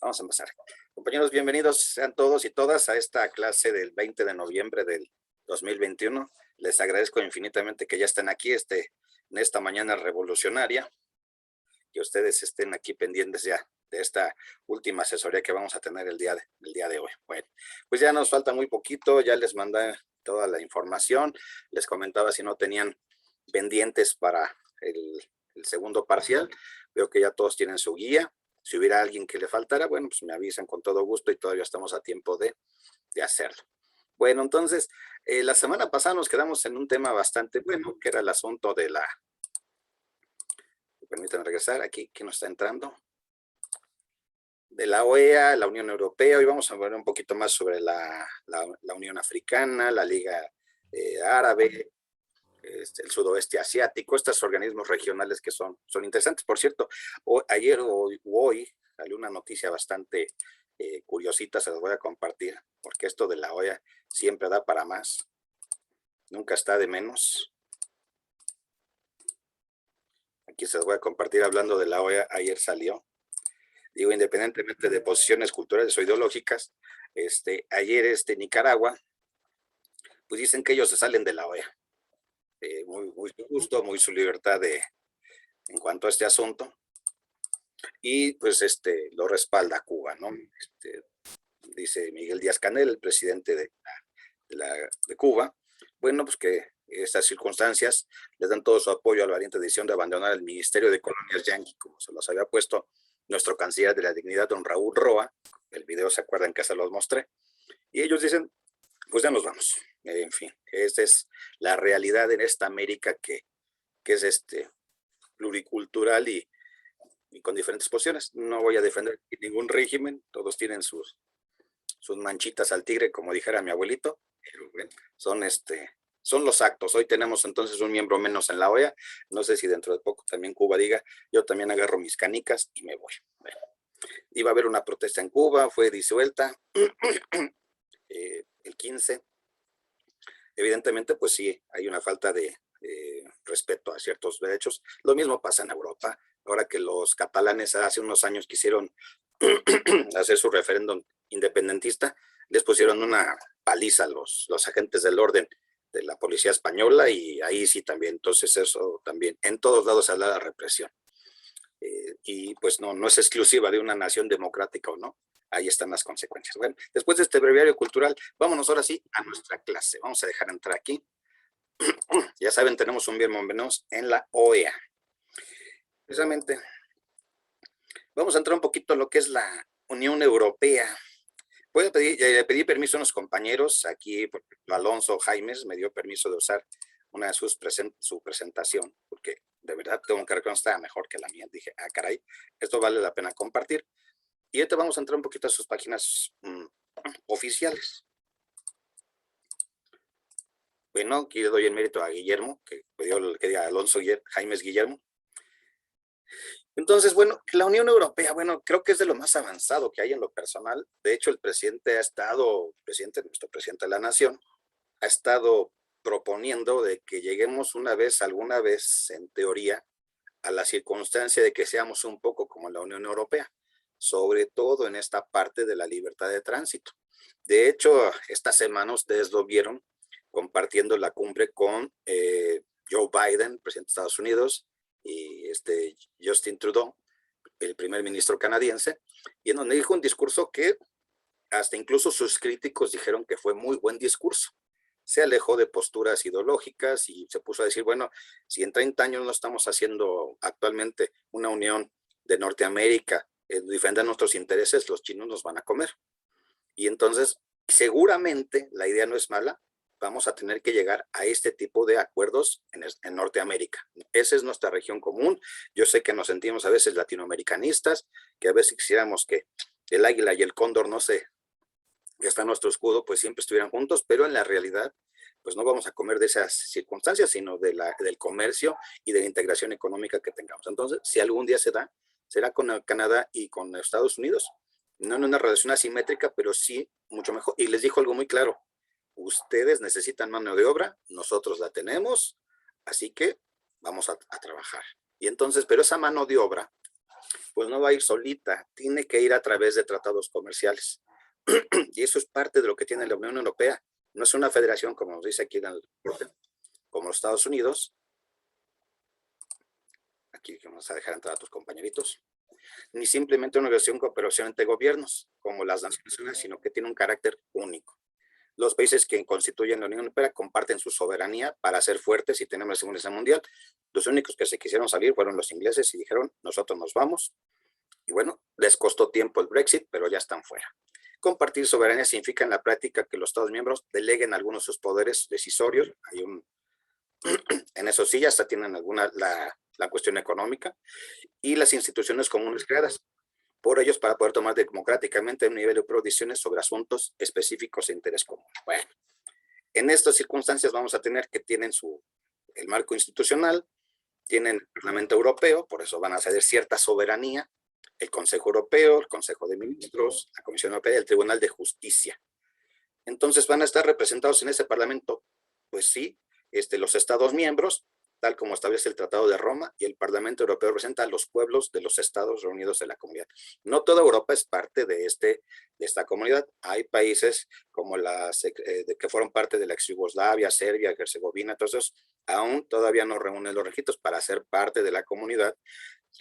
Vamos a empezar. Compañeros, bienvenidos sean todos y todas a esta clase del 20 de noviembre del 2021. Les agradezco infinitamente que ya estén aquí en esta mañana revolucionaria, que ustedes estén aquí pendientes ya de esta última asesoría que vamos a tener el día de hoy. Bueno, pues ya nos falta muy poquito, ya les mandé toda la información, les comentaba si no tenían pendientes para el segundo parcial, veo que ya todos tienen su guía. Si hubiera alguien que le faltara, bueno, pues me avisan con todo gusto y todavía estamos a tiempo de hacerlo. Bueno, entonces, la semana pasada nos quedamos en un tema bastante bueno, que era el asunto de la... Permítanme regresar, aquí, ¿quién nos está entrando? De la OEA, la Unión Europea. Hoy vamos a hablar un poquito más sobre la Unión Africana, la Liga Árabe, el sudoeste asiático, estos organismos regionales que son interesantes. Por cierto, ayer o hoy salió una noticia bastante curiosita, se las voy a compartir, porque esto de la OEA siempre da para más, nunca está de menos. Aquí se las voy a compartir hablando de la OEA, ayer salió. Digo, independientemente de posiciones culturales o ideológicas, ayer Nicaragua, pues dicen que ellos se salen de la OEA. Muy su gusto, muy su libertad en cuanto a este asunto. Y pues lo respalda Cuba, ¿no? Dice Miguel Díaz-Canel, el presidente de Cuba, bueno, pues que estas circunstancias les dan todo su apoyo a la valiente decisión de abandonar el Ministerio de Colonias Yanqui, como se los había puesto nuestro canciller de la dignidad, don Raúl Roa. El video, ¿se acuerdan que se los mostré? Y ellos dicen, pues ya nos vamos. En fin, esta es la realidad en esta América que es pluricultural y con diferentes posiciones. No voy a defender ningún régimen, todos tienen sus manchitas al tigre, como dijera mi abuelito, pero bueno, son los actos. Hoy tenemos entonces un miembro menos en la OEA. No sé si dentro de poco también Cuba diga, yo también agarro mis canicas y me voy. Bueno, iba a haber una protesta en Cuba, fue disuelta el 15. Evidentemente, pues sí, hay una falta de respeto a ciertos derechos. Lo mismo pasa en Europa. Ahora que los catalanes hace unos años quisieron hacer su referéndum independentista, les pusieron una paliza a los agentes del orden de la policía española, y ahí sí también, entonces eso también, en todos lados se habla de la represión. Y pues no es exclusiva de una nación democrática o no, ahí están las consecuencias. Bueno, después de este breviario cultural, vámonos ahora sí a nuestra clase. Vamos a dejar entrar aquí. Ya saben, tenemos un miembro menos en la OEA. Precisamente, vamos a entrar un poquito en lo que es la Unión Europea. Le pedí permiso a unos compañeros aquí, porque Alonso Jaimes me dio permiso de usar una de su presentación, porque de verdad tengo que reconocer que estaba mejor que la mía. Dije, caray, esto vale la pena compartir. Y ahorita vamos a entrar un poquito a sus páginas oficiales. Bueno, aquí le doy el mérito a Guillermo, que me dio el que diga Alonso Jaimes Guillermo. Entonces, bueno, la Unión Europea, bueno, creo que es de lo más avanzado que hay en lo personal. De hecho, nuestro presidente de la nación, ha estado proponiendo de que lleguemos alguna vez, en teoría, a la circunstancia de que seamos un poco como la Unión Europea, sobre todo en esta parte de la libertad de tránsito. De hecho, esta semana ustedes lo vieron compartiendo la cumbre con Joe Biden, presidente de Estados Unidos, y Justin Trudeau, el primer ministro canadiense, y en donde dijo un discurso que hasta incluso sus críticos dijeron que fue muy buen discurso. Se alejó de posturas ideológicas y se puso a decir, bueno, si en 30 años no estamos haciendo actualmente una unión de Norteamérica, defender nuestros intereses, los chinos nos van a comer. Y entonces, seguramente la idea no es mala, vamos a tener que llegar a este tipo de acuerdos en Norteamérica. Esa es nuestra región común. Yo sé que nos sentimos a veces latinoamericanistas, que a veces quisiéramos que el águila y el cóndor, no sé, que está nuestro escudo, pues siempre estuvieran juntos, pero en la realidad, pues no vamos a comer de esas circunstancias, sino del comercio y de la integración económica que tengamos. Entonces, si algún día se da, será con Canadá y con Estados Unidos. No en una relación asimétrica, pero sí mucho mejor. Y les dijo algo muy claro: ustedes necesitan mano de obra, nosotros la tenemos, así que vamos a trabajar. Y entonces, pero esa mano de obra Pues no va a ir solita, tiene que ir a través de tratados comerciales. Y eso es parte de lo que tiene la Unión Europea. No es una federación, como nos dice aquí en el, como los Estados Unidos. Aquí vamos a dejar entrar a tus compañeritos. Ni simplemente una organización de cooperación entre gobiernos, como las Naciones Unidas, sino que tiene un carácter único. Los países que constituyen la Unión Europea comparten su soberanía para ser fuertes y tener la Segunda Guerra Mundial. Los únicos que se quisieron salir fueron los ingleses y dijeron, nosotros nos vamos. Y bueno, les costó tiempo el Brexit, pero ya están fuera. Compartir soberanía significa en la práctica que los Estados miembros deleguen algunos de sus poderes decisorios. En eso sí, ya hasta tienen alguna la cuestión económica y las instituciones comunes creadas por ellos para poder tomar democráticamente un nivel de decisiones sobre asuntos específicos de interés común. Bueno, en estas circunstancias vamos a tener que tienen el marco institucional, tienen el Parlamento Europeo, por eso van a ceder cierta soberanía, el Consejo Europeo, el Consejo de Ministros, la Comisión Europea y el Tribunal de Justicia. Entonces van a estar representados en ese Parlamento, pues sí, los Estados miembros, tal como establece el Tratado de Roma, y el Parlamento Europeo representa a los pueblos de los Estados reunidos en la comunidad. No toda Europa es parte de esta comunidad. Hay países como que fueron parte de la ex Yugoslavia, Serbia, Herzegovina, entonces aún todavía no reúnen los requisitos para ser parte de la comunidad.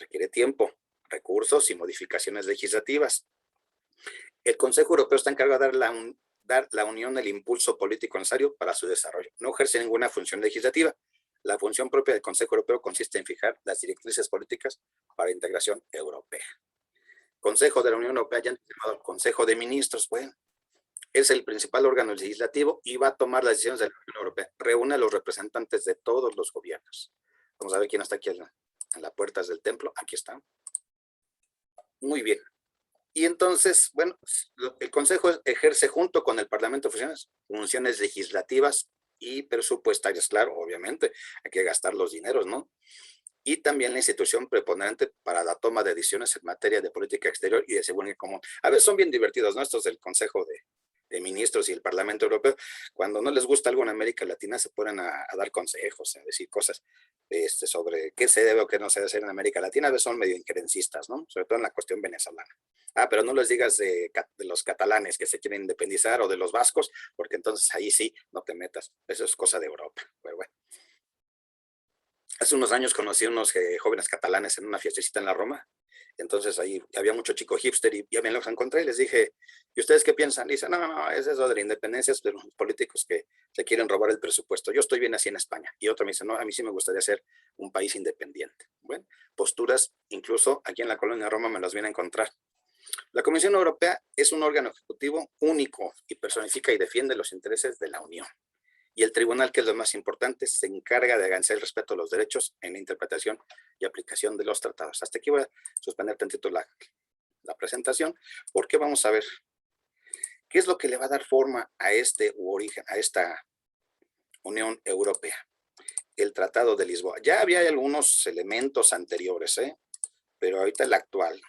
Requiere tiempo, recursos y modificaciones legislativas. El Consejo Europeo está encargado de dar la Unión el impulso político necesario para su desarrollo. No ejerce ninguna función legislativa. La función propia del Consejo Europeo consiste en fijar las directrices políticas para la integración europea. Consejo de la Unión Europea, ya llamado Consejo de Ministros, bueno, es el principal órgano legislativo y va a tomar las decisiones de la Unión Europea. Reúne a los representantes de todos los gobiernos. Vamos a ver quién está aquí en las puertas del templo. Aquí está. Muy bien. Y entonces, bueno, el Consejo ejerce junto con el Parlamento funciones legislativas y presupuestarias, claro, obviamente, hay que gastar los dineros, ¿no? Y también la institución preponderante para la toma de decisiones en materia de política exterior y de seguridad común. A veces son bien divertidos, ¿no? Estos del Consejo de Ministros y el Parlamento Europeo, cuando no les gusta algo en América Latina, se ponen a dar consejos, a decir cosas sobre qué se debe o qué no se debe hacer en América Latina. A veces son medio injerencistas, ¿no? Sobre todo en la cuestión venezolana. Pero no les digas de los catalanes que se quieren independizar o de los vascos, porque entonces ahí sí no te metas. Eso es cosa de Europa. Pero bueno. Hace unos años conocí a unos jóvenes catalanes en una fiestecita en la Roma. Entonces ahí había mucho chico hipster y ya me los encontré y les dije, ¿y ustedes qué piensan? Y dicen, no, es eso de la independencia, es de los políticos que se quieren robar el presupuesto. Yo estoy bien así en España. Y otro me dice, no, a mí sí me gustaría ser un país independiente. Bueno, posturas, incluso aquí en la colonia Roma me las viene a encontrar. La Comisión Europea es un órgano ejecutivo único y personifica y defiende los intereses de la Unión. Y el tribunal, que es lo más importante, se encarga de garantizar el respeto a los derechos en la interpretación y aplicación de los tratados. Hasta aquí voy a suspender tantito la presentación, porque vamos a ver qué es lo que le va a dar forma a a esta Unión Europea. El Tratado de Lisboa. Ya había algunos elementos anteriores, pero ahorita el actual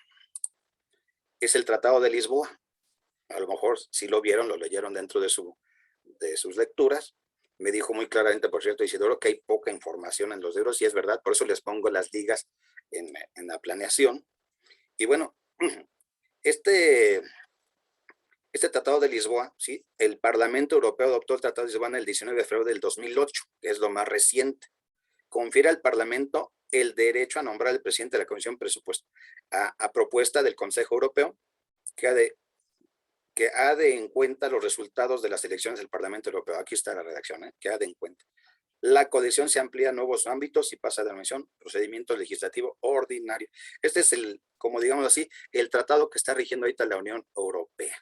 es el Tratado de Lisboa. A lo mejor si lo vieron, lo leyeron dentro de sus lecturas. Me dijo muy claramente, por cierto, Isidoro, que hay poca información en los libros, y es verdad, por eso les pongo las ligas en la planeación. Y bueno, este Tratado de Lisboa, ¿sí? El Parlamento Europeo adoptó el Tratado de Lisboa en el 19 de febrero del 2008, que es lo más reciente. Confiere al Parlamento el derecho a nombrar al presidente de la Comisión Presupuesto a propuesta del Consejo Europeo, que ha de en cuenta los resultados de las elecciones del Parlamento Europeo. Aquí está la redacción, que ha de en cuenta. La codecisión se amplía a nuevos ámbitos y pasa de la mención procedimiento legislativo ordinario. Este es como digamos así, el tratado que está rigiendo ahorita la Unión Europea.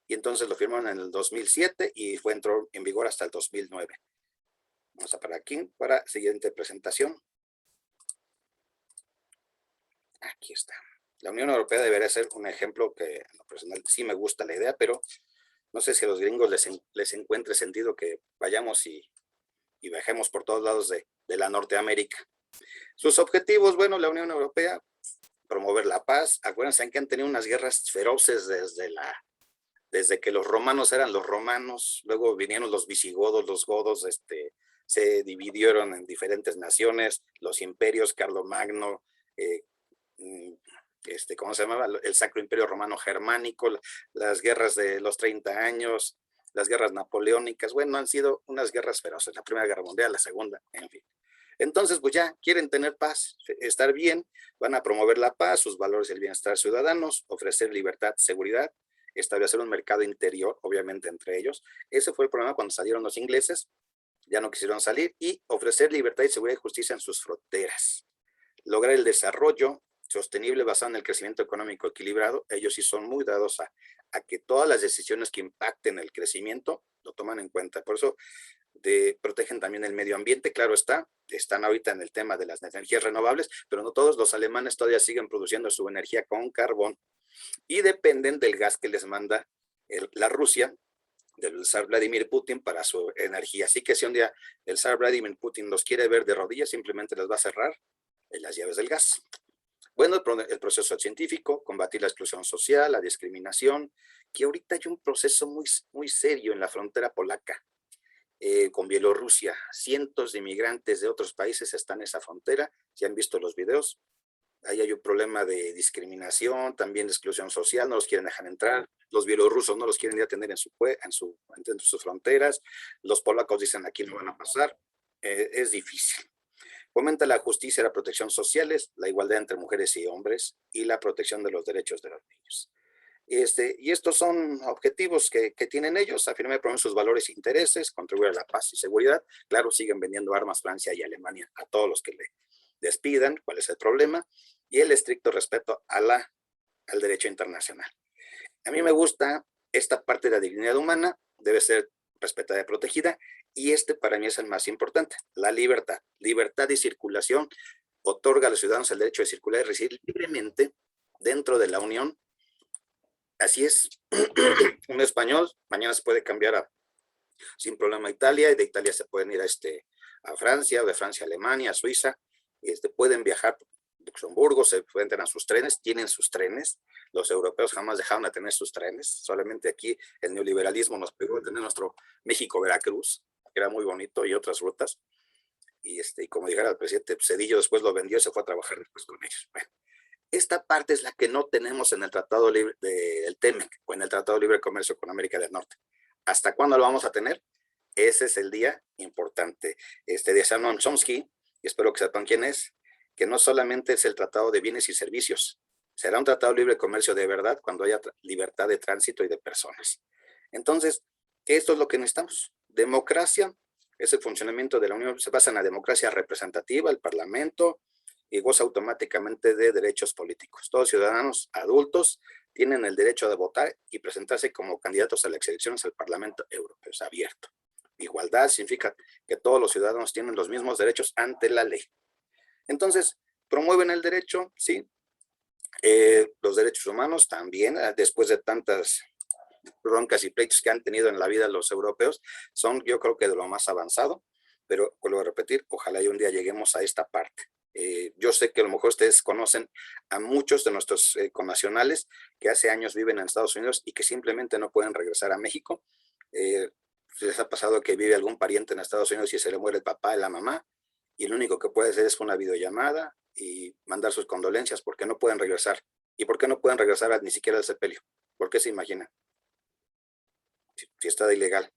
Y entonces lo firmaron en el 2007 y entró en vigor hasta el 2009. Vamos a parar aquí para siguiente presentación. Aquí está. La Unión Europea debería ser un ejemplo que en lo personal sí me gusta la idea, pero no sé si a los gringos les encuentre sentido que vayamos y viajemos por todos lados de la Norteamérica. Sus objetivos, bueno, la Unión Europea, promover la paz. Acuérdense que han tenido unas guerras feroces desde que los romanos eran los romanos, luego vinieron los visigodos, los godos, se dividieron en diferentes naciones, los imperios, Carlomagno, ¿cómo se llamaba? El Sacro Imperio Romano Germánico, las guerras de los 30 años, las guerras napoleónicas. Bueno, han sido unas guerras feroces, la Primera Guerra Mundial, la Segunda, en fin. Entonces, pues ya quieren tener paz, estar bien, van a promover la paz, sus valores del bienestar ciudadanos, ofrecer libertad, seguridad, establecer un mercado interior, obviamente entre ellos. Ese fue el problema cuando salieron los ingleses, ya no quisieron salir, y ofrecer libertad y seguridad y justicia en sus fronteras. Lograr el desarrollo sostenible basado en el crecimiento económico equilibrado. Ellos sí son muy dados a que todas las decisiones que impacten el crecimiento lo toman en cuenta. Por eso protegen también el medio ambiente, claro está, están ahorita en el tema de las energías renovables, pero no todos los alemanes todavía siguen produciendo su energía con carbón y dependen del gas que les manda la Rusia, del zar Vladimir Putin para su energía. Así que si un día el zar Vladimir Putin los quiere ver de rodillas, simplemente les va a cerrar las llaves del gas. Bueno, el proceso científico, combatir la exclusión social, la discriminación, que ahorita hay un proceso muy serio en la frontera polaca con Bielorrusia. Cientos de inmigrantes de otros países están en esa frontera, si han visto los videos. Ahí hay un problema de discriminación, también de exclusión social, no los quieren dejar entrar, los bielorrusos no los quieren ya tener en sus fronteras, los polacos dicen aquí no van a pasar, es difícil. Fomenta la justicia y la protección sociales, la igualdad entre mujeres y hombres y la protección de los derechos de los niños. Y estos son objetivos que tienen ellos, afirmar y promover sus valores e intereses, contribuir a la paz y seguridad. Claro, siguen vendiendo armas Francia y Alemania a todos los que le despidan, cuál es el problema, y el estricto respeto al derecho internacional. A mí me gusta esta parte de la dignidad humana, debe ser respetada y protegida, y para mí es el más importante, la libertad. Libertad de circulación otorga a los ciudadanos el derecho de circular y residir libremente dentro de la Unión. Así es, un español mañana se puede cambiar sin problema a Italia, y de Italia se pueden ir a Francia, de Francia a Alemania, a Suiza, pueden viajar a Luxemburgo, se enfrentan a sus trenes, tienen sus trenes. Los europeos jamás dejaron de tener sus trenes, solamente aquí el neoliberalismo nos pegó a tener nuestro México-Veracruz, que era muy bonito, y otras rutas. Y como dijera el presidente Cedillo, después lo vendió y se fue a trabajar después con ellos. Bueno, esta parte es la que no tenemos en el Tratado Libre del TEMEC o en el Tratado Libre de Comercio con América del Norte. ¿Hasta cuándo lo vamos a tener? Ese es el día importante. De Noam Chomsky, y espero que sepan quién es, que no solamente es el Tratado de Bienes y Servicios, será un Tratado Libre de Comercio de verdad cuando haya libertad de tránsito y de personas. Entonces, esto es lo que necesitamos. Democracia, es el funcionamiento de la Unión, se basa en la democracia representativa, el Parlamento, y goza automáticamente de derechos políticos. Todos ciudadanos adultos tienen el derecho de votar y presentarse como candidatos a las elecciones al Parlamento Europeo. Es abierto. Igualdad significa que todos los ciudadanos tienen los mismos derechos ante la ley. Entonces, promueven el derecho, sí. Los derechos humanos también, después de tantas broncas y pleitos que han tenido en la vida los europeos, son yo creo que de lo más avanzado, pero vuelvo a repetir, ojalá y un día lleguemos a esta parte. Yo sé que a lo mejor ustedes conocen a muchos de nuestros connacionales que hace años viven en Estados Unidos y que simplemente no pueden regresar a México. Les ha pasado que vive algún pariente en Estados Unidos y se le muere el papá y la mamá, y lo único que puede hacer es una videollamada y mandar sus condolencias porque no pueden regresar. ¿Y por qué no pueden regresar ni siquiera al sepelio? ¿Por qué se imaginan? Si está ilegal.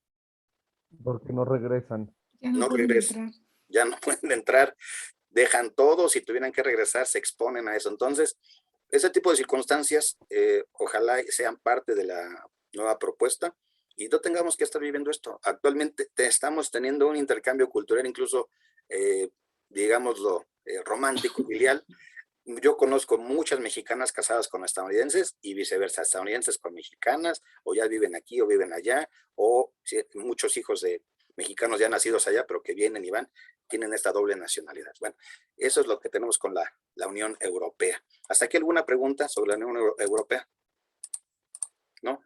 Porque no regresan. Ya no No pueden regresan, entrar. ya no pueden entrar, dejan todo, si tuvieran que regresar se exponen a eso. Entonces, ese tipo de circunstancias ojalá sean parte de la nueva propuesta y no tengamos que estar viviendo esto. Actualmente estamos teniendo un intercambio cultural, incluso, digámoslo, romántico, filial. Yo conozco muchas mexicanas casadas con estadounidenses y viceversa, estadounidenses con mexicanas, o ya viven aquí o viven allá, o muchos hijos de mexicanos ya nacidos allá, pero que vienen y van, tienen esta doble nacionalidad. Bueno, eso es lo que tenemos con la Unión Europea. ¿Hasta aquí alguna pregunta sobre la Unión Europea? ¿No?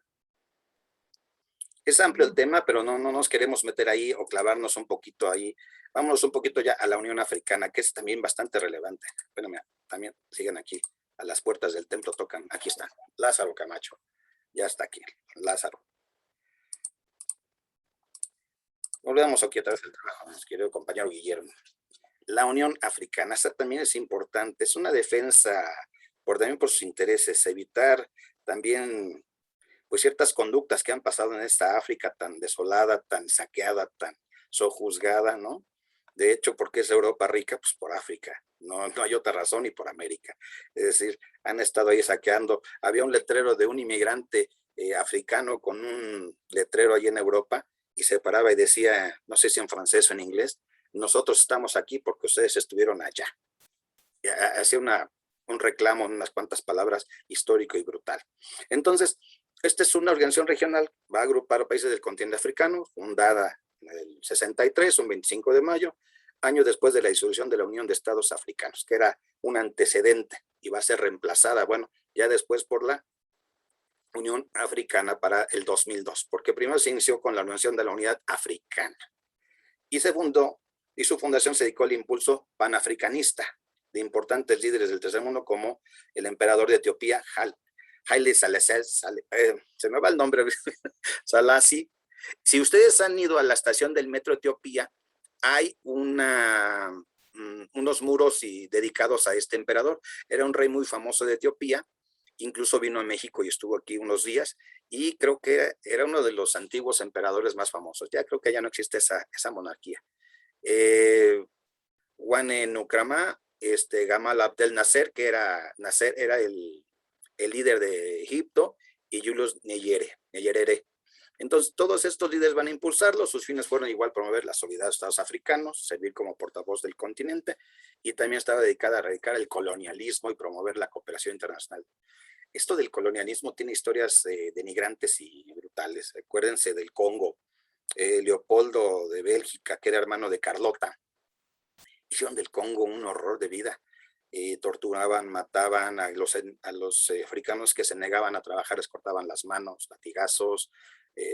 Es amplio el tema, pero no nos queremos meter ahí o clavarnos un poquito ahí. Vámonos un poquito ya a la Unión Africana, que es también bastante relevante. Bueno, mira, también siguen aquí, a las puertas del templo tocan. Aquí está, Lázaro Camacho. Ya está aquí, Lázaro. Volvemos aquí otra vez al trabajo, nuestro querido compañero Guillermo. La Unión Africana, esta también es importante, es una defensa también por sus intereses, evitar también pues ciertas conductas que han pasado en esta África tan desolada, tan saqueada, tan sojuzgada, ¿no? De hecho, ¿por qué es Europa rica? Pues por África, no hay otra razón, y por América. Es decir, han estado ahí saqueando. Había un letrero de un inmigrante africano con un letrero ahí en Europa y se paraba y decía, no sé si en francés o en inglés, nosotros estamos aquí porque ustedes estuvieron allá. Y hacía un reclamo en unas cuantas palabras histórico y brutal. Entonces, esta es una organización regional, va a agrupar países del continente africano, fundada en el 63, un 25 de mayo, año después de la disolución de la Unión de Estados Africanos, que era un antecedente y va a ser reemplazada, bueno, ya después por la Unión Africana para el 2002, porque primero se inició con la Organización de la Unidad Africana y se fundó, y su fundación se dedicó al impulso panafricanista de importantes líderes del tercer mundo como el emperador de Etiopía, Haile Selassie, se me va el nombre, Selassie. Si ustedes han ido a la estación del metro Etiopía, hay unos muros dedicados a este emperador. Era un rey muy famoso de Etiopía, incluso vino a México y estuvo aquí unos días, y creo que era uno de los antiguos emperadores más famosos. Ya creo que ya no existe esa monarquía. Wane Nukrama, Gamal Abdel Nasser, que era el líder de Egipto, y Julius Nyerere. Entonces, todos estos líderes van a impulsarlo. Sus fines fueron igual promover la solidaridad de los estados africanos, servir como portavoz del continente, y también estaba dedicada a erradicar el colonialismo y promover la cooperación internacional. Esto del colonialismo tiene historias denigrantes y brutales. Acuérdense del Congo. Leopoldo de Bélgica, que era hermano de Carlota, hicieron del Congo un horror de vida. Torturaban, mataban a los africanos que se negaban a trabajar, les cortaban las manos, latigazos,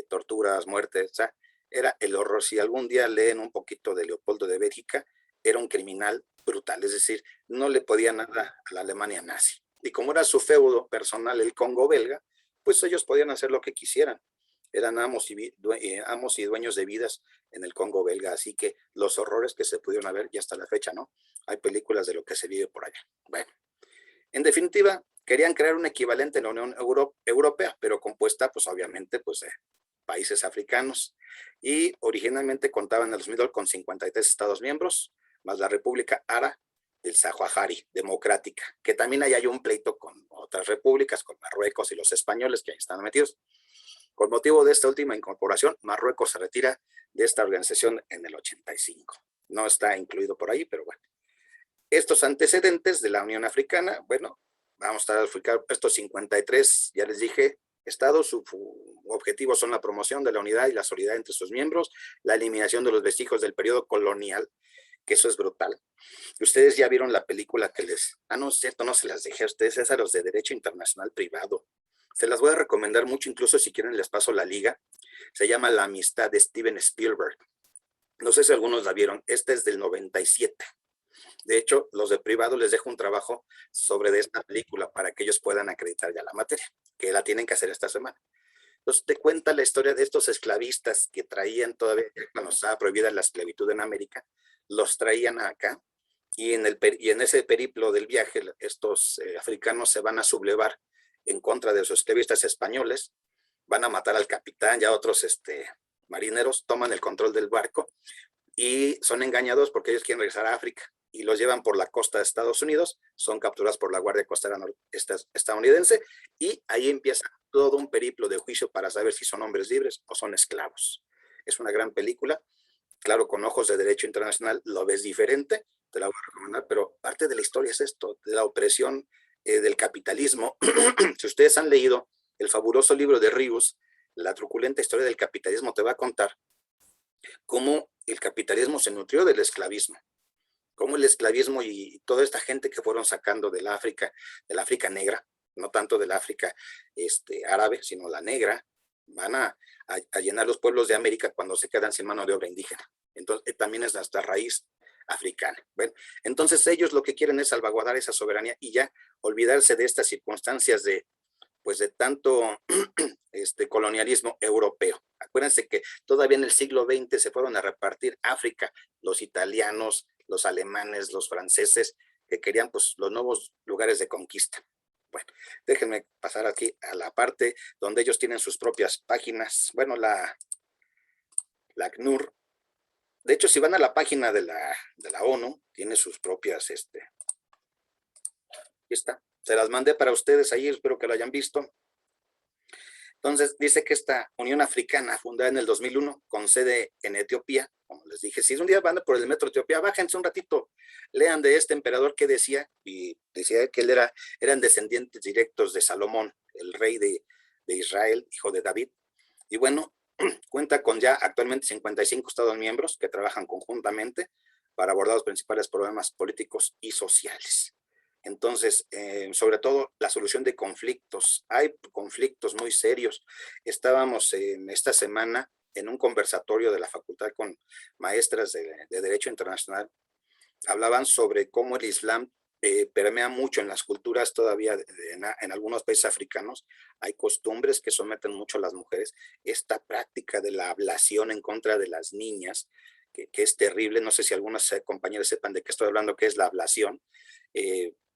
torturas, muertes. O sea, era el horror. Si algún día leen un poquito de Leopoldo de Bélgica, era un criminal brutal, es decir, no le podía nada a la Alemania nazi. Y como era su feudo personal el Congo belga, pues ellos podían hacer lo que quisieran. Eran amos y dueños de vidas en el Congo belga, así que los horrores que se pudieron ver, y hasta la fecha, ¿no? Hay películas de lo que se vive por allá. Bueno, en definitiva, querían crear un equivalente en la Unión Europea, pero compuesta, pues obviamente, pues de países africanos, y originalmente contaban en el 2002 con 53 estados miembros, más la República Ara del Saharaui Democrática, que también hay un pleito con otras repúblicas, con Marruecos y los españoles que ahí están metidos. Con motivo de esta última incorporación, Marruecos se retira de esta organización en el 85. No está incluido por ahí, pero bueno. Estos antecedentes de la Unión Africana, bueno, vamos a estar a explicar estos 53, ya les dije, estados, su objetivo son la promoción de la unidad y la solidaridad entre sus miembros, la eliminación de los vestigios del periodo colonial, que eso es brutal. Ustedes ya vieron la película que no es cierto, no se las dejé a ustedes, es a los de Derecho Internacional Privado. Se las voy a recomendar mucho, incluso si quieren les paso la liga. Se llama La Amistad de Steven Spielberg. No sé si algunos la vieron, esta es del 97. De hecho, los de privado les dejo un trabajo sobre esta película para que ellos puedan acreditar ya la materia, que la tienen que hacer esta semana. Entonces te cuenta la historia de estos esclavistas que traían todavía, cuando estaba prohibida la esclavitud en América, los traían acá, y en ese periplo del viaje, estos africanos se van a sublevar en contra de los esclavistas españoles, van a matar al capitán y a otros marineros, toman el control del barco y son engañados porque ellos quieren regresar a África y los llevan por la costa de Estados Unidos, son capturados por la Guardia Costera estadounidense, y ahí empieza todo un periplo de juicio para saber si son hombres libres o son esclavos. Es una gran película, claro, con ojos de derecho internacional lo ves diferente, te la voy a recomendar, pero parte de la historia es esto, de la opresión del capitalismo. Si ustedes han leído el fabuloso libro de Ríos, La truculenta historia del capitalismo, te va a contar cómo el capitalismo se nutrió del esclavismo, cómo el esclavismo y toda esta gente que fueron sacando de la África negra, no tanto del África árabe, sino la negra, van a llenar los pueblos de América cuando se quedan sin mano de obra indígena. Entonces, también es nuestra raíz africana. Bueno, entonces ellos lo que quieren es salvaguardar esa soberanía y ya olvidarse de estas circunstancias de tanto colonialismo europeo. Acuérdense que todavía en el siglo XX se fueron a repartir África, los italianos, los alemanes, los franceses, que querían pues los nuevos lugares de conquista. Bueno, déjenme pasar aquí a la parte donde ellos tienen sus propias páginas. Bueno, la ACNUR. De hecho, si van a la página de la ONU, tiene sus propias, aquí está. Se las mandé para ustedes ahí, espero que lo hayan visto. Entonces, dice que esta Unión Africana, fundada en el 2001, con sede en Etiopía, como les dije, si un día van por el metro de Etiopía, bájense un ratito, lean de este emperador que decía, y decía que él eran descendientes directos de Salomón, el rey de Israel, hijo de David. Y bueno, cuenta con ya actualmente 55 Estados miembros que trabajan conjuntamente para abordar los principales problemas políticos y sociales. Entonces, sobre todo la solución de conflictos. Hay conflictos muy serios. Estábamos esta semana en un conversatorio de la facultad con maestras de Derecho Internacional. Hablaban sobre cómo el Islam permea mucho en las culturas todavía en algunos países africanos. Hay costumbres que someten mucho a las mujeres. Esta práctica de la ablación en contra de las niñas, que es terrible. No sé si algunos compañeros sepan de qué estoy hablando, qué es la ablación.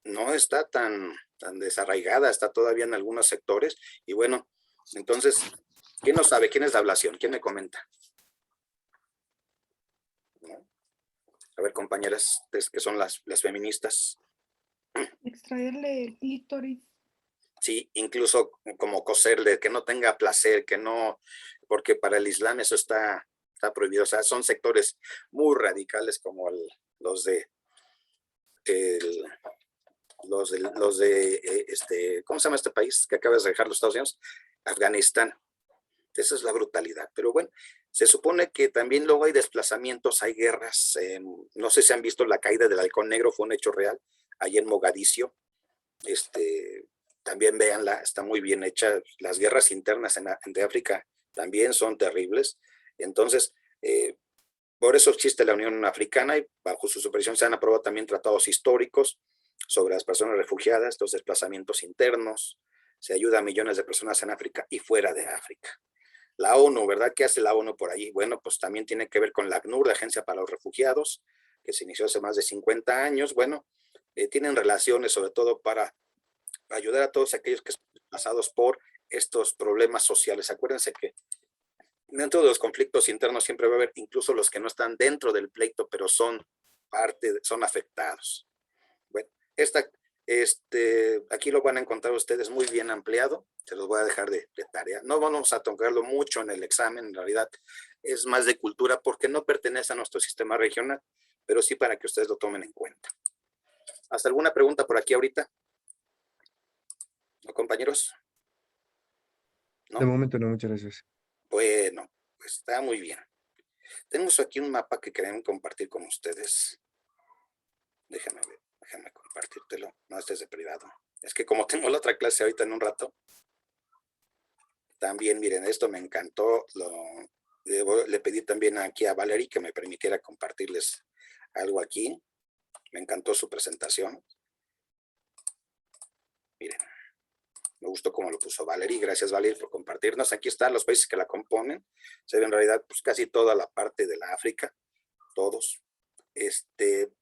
No está tan desarraigada, está todavía en algunos sectores. Y bueno, entonces, ¿quién no sabe quién es la ablación? ¿Quién me comenta? ¿No? A ver, compañeras, que son las feministas. Extraerle el clítoris. Sí, incluso como coserle, que no tenga placer, que no, porque para el Islam eso está prohibido. O sea, son sectores muy radicales como los de ¿cómo se llama este país que acabas de dejar los Estados Unidos? Afganistán. Esa es la brutalidad. Pero bueno, se supone que también luego hay desplazamientos, hay guerras. No sé si han visto la caída del Halcón Negro, fue un hecho real, ahí en Mogadiscio. También véanla, está muy bien hecha. Las guerras internas en África también son terribles. Entonces, por eso existe la Unión Africana y bajo su supervisión se han aprobado también tratados históricos sobre las personas refugiadas, los desplazamientos internos. Se ayuda a millones de personas en África y fuera de África. La ONU, ¿verdad? ¿Qué hace la ONU por ahí? Bueno, pues también tiene que ver con la ACNUR, la Agencia para los Refugiados, que se inició hace más de 50 años. Bueno, tienen relaciones sobre todo para ayudar a todos aquellos que son pasados por estos problemas sociales. Acuérdense que dentro de los conflictos internos siempre va a haber incluso los que no están dentro del pleito, pero son son afectados. Bueno, aquí lo van a encontrar ustedes muy bien ampliado. Se los voy a dejar de tarea. No vamos a tocarlo mucho en el examen, en realidad es más de cultura porque no pertenece a nuestro sistema regional, pero sí para que ustedes lo tomen en cuenta. ¿Hasta alguna pregunta por aquí ahorita? ¿No, compañeros? ¿No? De momento no, muchas gracias. Bueno, pues está muy bien. Tenemos aquí un mapa que queremos compartir con ustedes. Déjame compartírtelo. No, este es de privado. Es que como tengo la otra clase ahorita en un rato, también miren, esto me encantó. Le pedí también aquí a Valerie que me permitiera compartirles algo aquí. Me encantó su presentación. Miren, me gustó cómo lo puso Valerie. Gracias, Valerie, por compartirnos. Aquí están los países que la componen. Se ve en realidad pues, casi toda la parte de la África, todos.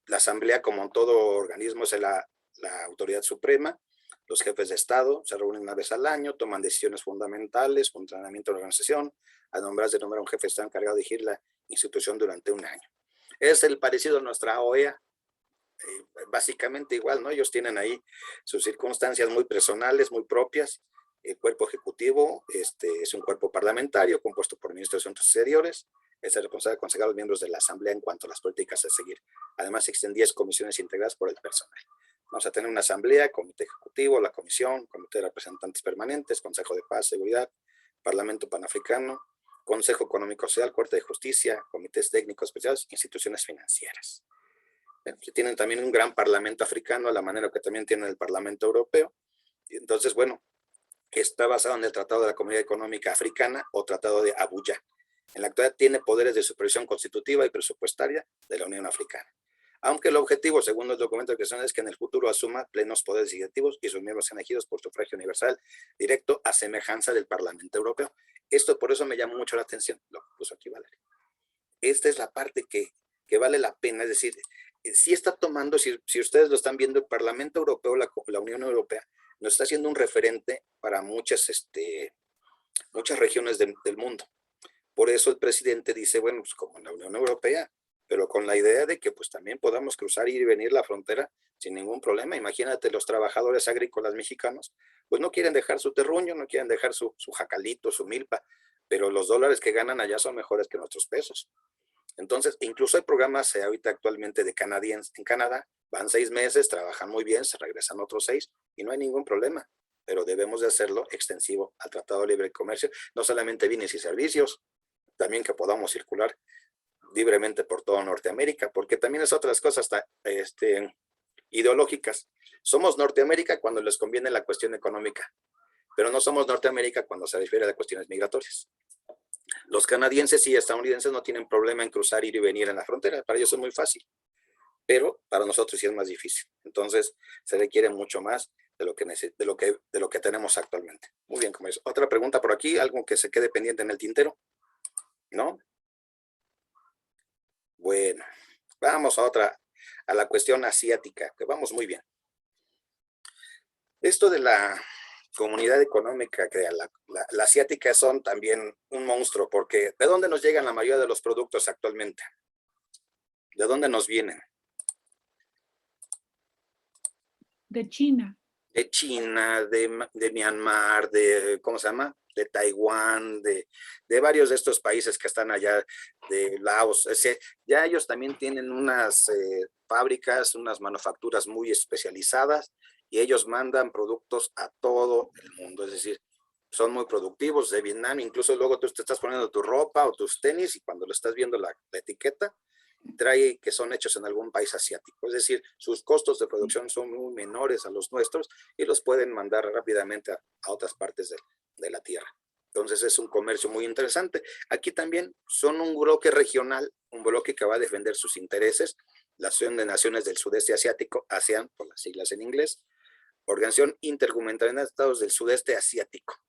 La Asamblea, como en todo organismo, es la autoridad suprema. Los jefes de Estado se reúnen una vez al año, toman decisiones fundamentales, funcionamiento de la organización. Al nombrarse nombrar un jefe de Estado encargado de dirigir la institución durante un año. Es el parecido a nuestra OEA, básicamente igual, ¿no? Ellos tienen ahí sus circunstancias muy personales, muy propias. El cuerpo ejecutivo es un cuerpo parlamentario compuesto por ministros de Asuntos Exteriores. Es el responsable de aconsejar a los miembros de la Asamblea en cuanto a las políticas a seguir. Además, existen 10 comisiones integradas por el personal. Vamos a tener una asamblea, comité ejecutivo, la comisión, comité de representantes permanentes, consejo de paz, seguridad, parlamento panafricano, consejo económico social, corte de justicia, comités técnicos especiales, instituciones financieras. Tienen también un gran parlamento africano, a la manera que también tienen el parlamento europeo. Y entonces, bueno, está basado en el Tratado de la Comunidad Económica Africana o Tratado de Abuya. En la actualidad tiene poderes de supervisión constitutiva y presupuestaria de la Unión Africana. Aunque el objetivo, según los documentos que son, es que en el futuro asuma plenos poderes legislativos y sus miembros sean elegidos por sufragio universal directo a semejanza del Parlamento Europeo. Esto por eso me llama mucho la atención, lo puso aquí Valeria. Esta es la parte que vale la pena, es decir, si está tomando, si ustedes lo están viendo, el Parlamento Europeo, la Unión Europea, nos está haciendo un referente para muchas regiones del mundo. Por eso el presidente dice, bueno, pues como en la Unión Europea, pero con la idea de que pues también podamos cruzar, ir y venir la frontera sin ningún problema. Imagínate, los trabajadores agrícolas mexicanos, pues no quieren dejar su terruño, no quieren dejar su jacalito, su milpa, pero los dólares que ganan allá son mejores que nuestros pesos. Entonces, incluso hay programas ahorita actualmente de canadienses en Canadá, van 6 meses, trabajan muy bien, se regresan otros 6 y no hay ningún problema, pero debemos de hacerlo extensivo al Tratado de Libre Comercio, no solamente bienes y servicios, también que podamos circular libremente por toda Norteamérica, porque también es otras cosas ideológicas. Somos Norteamérica cuando les conviene la cuestión económica, pero no somos Norteamérica cuando se refiere a cuestiones migratorias. Los canadienses y estadounidenses no tienen problema en cruzar, ir y venir en la frontera, para ellos es muy fácil, pero para nosotros sí es más difícil. Entonces se requiere mucho más de lo que tenemos actualmente. Muy bien, como es. Otra pregunta por aquí, algo que se quede pendiente en el tintero, ¿no? Bueno, vamos a la cuestión asiática, que vamos muy bien. Esto de la comunidad económica, que la asiática son también un monstruo, porque ¿de dónde nos llegan la mayoría de los productos actualmente? ¿De dónde nos vienen? De China. De China, de Myanmar, ¿cómo se llama? De Taiwán, de varios de estos países que están allá, de Laos. Ya ellos también tienen unas fábricas, unas manufacturas muy especializadas y ellos mandan productos a todo el mundo. Es decir, son muy productivos de Vietnam. Incluso luego tú te estás poniendo tu ropa o tus tenis y cuando lo estás viendo la etiqueta, trae que son hechos en algún país asiático. Es decir, sus costos de producción son muy menores a los nuestros y los pueden mandar rápidamente a otras partes de la tierra. Entonces es un comercio muy interesante. Aquí también son un bloque regional, un bloque que va a defender sus intereses. La Asociación de Naciones del Sudeste Asiático, ASEAN, por las siglas en inglés, Organización Intergubernamental de Estados del Sudeste Asiático.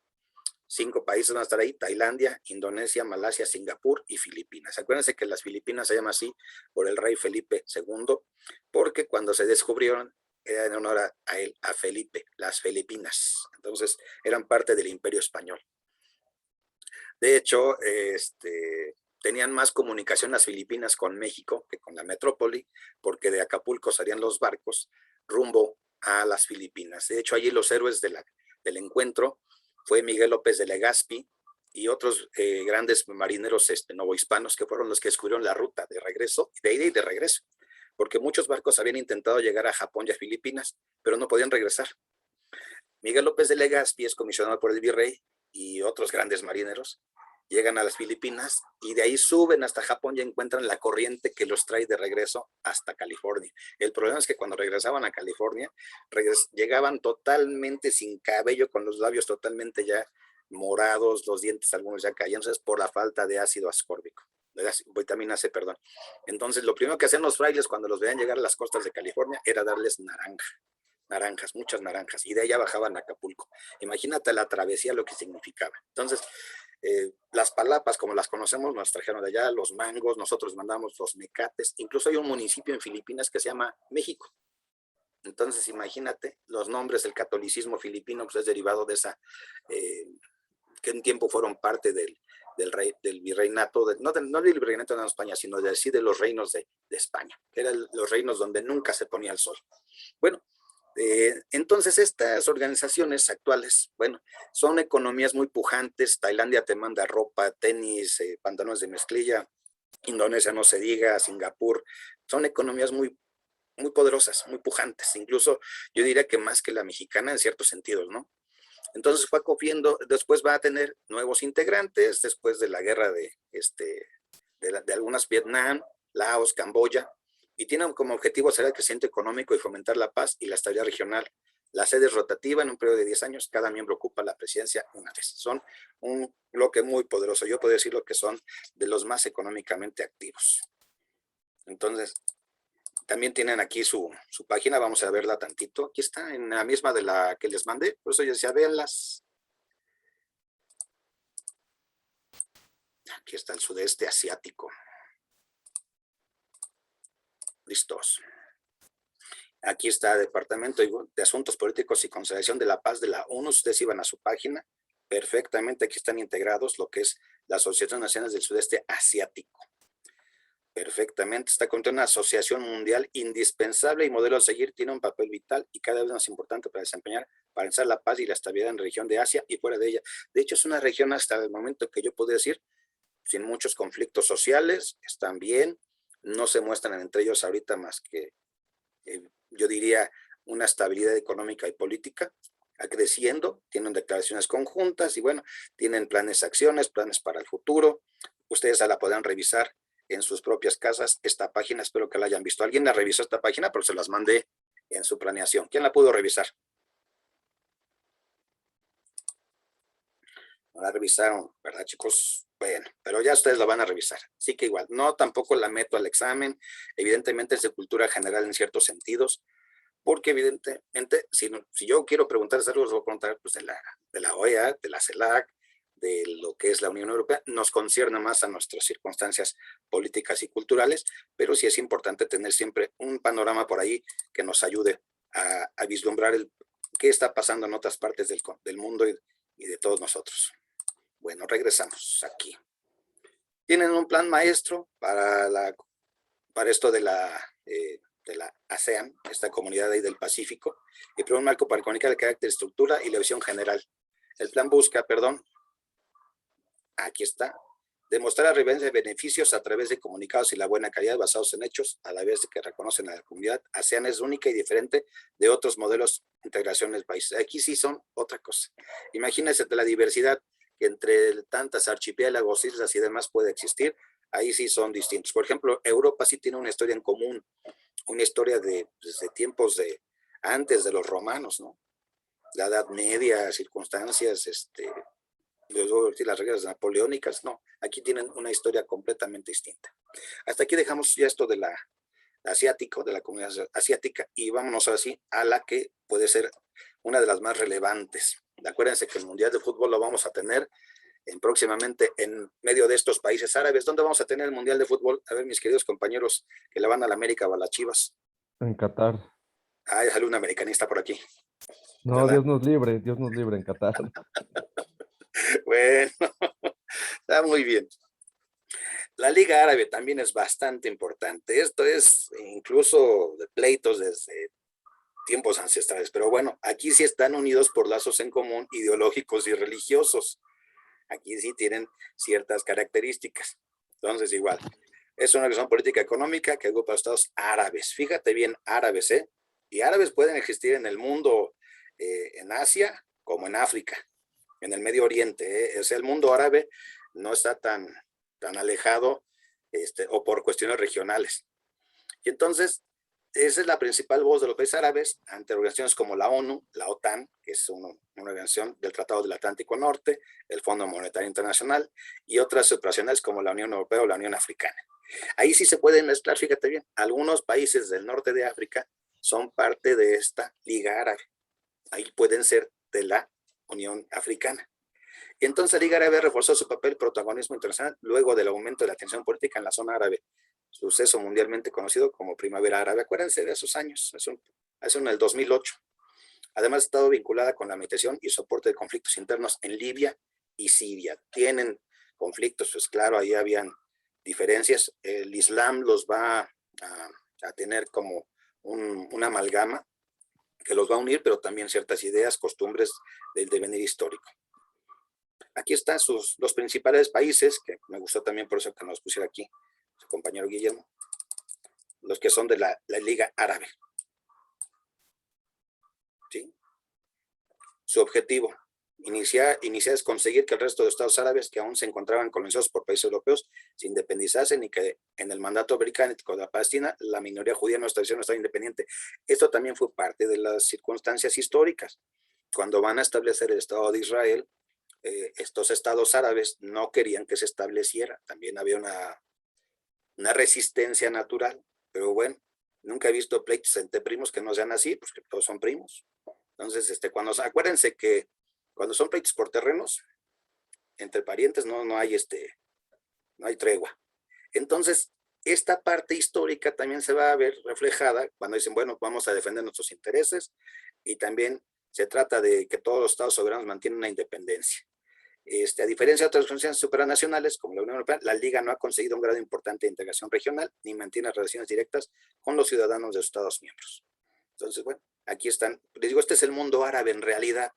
5 países van a estar ahí: Tailandia, Indonesia, Malasia, Singapur y Filipinas. Acuérdense que las Filipinas se llaman así por el rey Felipe II, porque cuando se descubrieron era en honor a él, a Felipe, las Filipinas. Entonces eran parte del Imperio Español. De hecho, tenían más comunicación las Filipinas con México que con la metrópoli, porque de Acapulco salían los barcos rumbo a las Filipinas. De hecho, allí los héroes del encuentro fue Miguel López de Legazpi y otros grandes marineros novohispanos que fueron los que descubrieron la ruta de regreso, de ida y de regreso, porque muchos barcos habían intentado llegar a Japón y a Filipinas, pero no podían regresar. Miguel López de Legazpi es comisionado por el virrey y otros grandes marineros, llegan a las Filipinas y de ahí suben hasta Japón y encuentran la corriente que los trae de regreso hasta California. El problema es que cuando regresaban a California, llegaban totalmente sin cabello, con los labios totalmente ya morados, los dientes algunos ya cayéndose por la falta de ácido ascórbico, de vitamina C, perdón. Entonces, lo primero que hacían los frailes cuando los veían llegar a las costas de California era darles naranjas, muchas naranjas, y de allá bajaban a Acapulco. Imagínate la travesía, lo que significaba. Entonces, las palapas, como las conocemos, nos trajeron de allá, los mangos, nosotros mandamos los mecates, incluso hay un municipio en Filipinas que se llama México. Entonces, imagínate, los nombres, el catolicismo filipino, pues es derivado de esa, que en tiempo fueron parte del virreinato, no del virreinato de España, sino de los reinos de España, que eran los reinos donde nunca se ponía el sol. Bueno, entonces estas organizaciones actuales, bueno, son economías muy pujantes. Tailandia te manda ropa, tenis, pantalones de mezclilla. Indonesia no se diga, Singapur, son economías muy, muy poderosas, muy pujantes, incluso yo diría que más que la mexicana en ciertos sentidos, ¿no? Entonces fue copiando, después va a tener nuevos integrantes, después de la guerra de algunas, Vietnam, Laos, Camboya, y tienen como objetivo hacer el crecimiento económico y fomentar la paz y la estabilidad regional. La sede es rotativa, en un periodo de 10 años, cada miembro ocupa la presidencia una vez. Son un bloque muy poderoso, yo puedo decirlo que son de los más económicamente activos. Entonces, también tienen aquí su página, vamos a verla tantito. Aquí está, en la misma de la que les mandé, por eso yo decía, véanlas. Aquí está el sudeste asiático. Listos. Aquí está Departamento de Asuntos Políticos y Conservación de la Paz de la ONU. Ustedes iban a su página. Perfectamente, aquí están integrados lo que es la Asociación de Naciones del Sudeste Asiático. Perfectamente, está contra una asociación mundial indispensable y modelo a seguir, tiene un papel vital y cada vez más importante para desempeñar, para alcanzar la paz y la estabilidad en la región de Asia y fuera de ella. De hecho, es una región hasta el momento que yo puedo decir, sin muchos conflictos sociales, están bien, no se muestran entre ellos ahorita más que, yo diría, una estabilidad económica y política, creciendo, tienen declaraciones conjuntas y bueno, tienen planes, acciones, planes para el futuro. Ustedes la podrán revisar en sus propias casas. Esta página, espero que la hayan visto. ¿Alguien la revisó esta página? Pero se las mandé en su planeación. ¿Quién la pudo revisar? No la revisaron, ¿verdad, chicos? Bueno, pero ya ustedes la van a revisar. Así que igual, no tampoco la meto al examen. Evidentemente es de cultura general en ciertos sentidos, porque evidentemente, si yo quiero preguntarles algo, les voy a preguntar pues, de la OEA, de la CELAC, de lo que es la Unión Europea, nos concierne más a nuestras circunstancias políticas y culturales, pero sí es importante tener siempre un panorama por ahí que nos ayude a vislumbrar qué está pasando en otras partes del mundo y de todos nosotros. Bueno, regresamos aquí. Tienen un plan maestro para esto de la ASEAN, esta comunidad ahí del Pacífico, y pero un marco para comunicar el carácter, estructura y la visión general. El plan busca, aquí está, demostrar la relevancia de beneficios a través de comunicados y la buena calidad basados en hechos, a la vez de que reconocen a la comunidad. ASEAN es única y diferente de otros modelos de integración del país. Aquí sí son otra cosa. Imagínense de la diversidad que entre tantas archipiélagos, islas y demás puede existir. Ahí sí son distintos. Por ejemplo, Europa sí tiene una historia en común, una historia desde tiempos antes de los romanos, ¿no? La Edad Media, circunstancias, luego las reglas napoleónicas, no, aquí tienen una historia completamente distinta. Hasta aquí dejamos ya esto de la comunidad asiática, y vámonos ahora sí a la que puede ser una de las más relevantes. Acuérdense que el Mundial de Fútbol lo vamos a tener próximamente en medio de estos países árabes. ¿Dónde vamos a tener el Mundial de Fútbol? A ver, mis queridos compañeros que le van a la América o a las Chivas. En Qatar. Hay un americanista por aquí. No, ¿verdad? Dios nos libre en Qatar. Bueno, está muy bien. La Liga Árabe también es bastante importante. Esto es incluso de pleitos desde tiempos ancestrales, pero bueno, aquí sí están unidos por lazos en común ideológicos y religiosos. Aquí sí tienen ciertas características. Entonces, igual, es una organización política económica que agrupa a estados árabes. Fíjate bien, árabes, ¿eh? Y árabes pueden existir en el mundo, en Asia como en África, en el Medio Oriente, ¿eh? O sea, el mundo árabe no está tan alejado o por cuestiones regionales. Y entonces, esa es la principal voz de los países árabes ante organizaciones como la ONU, la OTAN, que es una organización del Tratado del Atlántico Norte, el Fondo Monetario Internacional, y otras supranacionales como la Unión Europea o la Unión Africana. Ahí sí se pueden mezclar, fíjate bien, algunos países del norte de África son parte de esta Liga Árabe. Ahí pueden ser de la Unión Africana. Y entonces la Liga Árabe reforzó su papel protagonismo internacional luego del aumento de la tensión política en la zona árabe, suceso mundialmente conocido como Primavera Árabe. Acuérdense de esos años, eso en el 2008. Además, ha estado vinculada con la mediación y soporte de conflictos internos en Libia y Siria. Tienen conflictos, pues claro, ahí habían diferencias. El Islam los va a tener como una amalgama que los va a unir, pero también ciertas ideas, costumbres del devenir histórico. Aquí están los principales países, que me gustó también por eso que nos pusiera aquí su compañero Guillermo, los que son de la Liga Árabe. ¿Sí? Su objetivo inicial es conseguir que el resto de estados árabes que aún se encontraban colonizados por países europeos se independizasen y que en el mandato británico de Palestina la minoría judía no estaba independiente. Esto también fue parte de las circunstancias históricas. Cuando van a establecer el Estado de Israel, estos estados árabes no querían que se estableciera. También había una resistencia natural, pero bueno, nunca he visto pleitos entre primos que no sean así, pues que todos son primos. Entonces, acuérdense que cuando son pleitos por terrenos, entre parientes no hay tregua. Entonces, esta parte histórica también se va a ver reflejada cuando dicen, bueno, vamos a defender nuestros intereses y también se trata de que todos los estados soberanos mantienen una independencia. A diferencia de otras organizaciones supranacionales, como la Unión Europea, la Liga no ha conseguido un grado importante de integración regional ni mantiene relaciones directas con los ciudadanos de sus estados miembros. Entonces, bueno, aquí están. Les digo, este es el mundo árabe en realidad.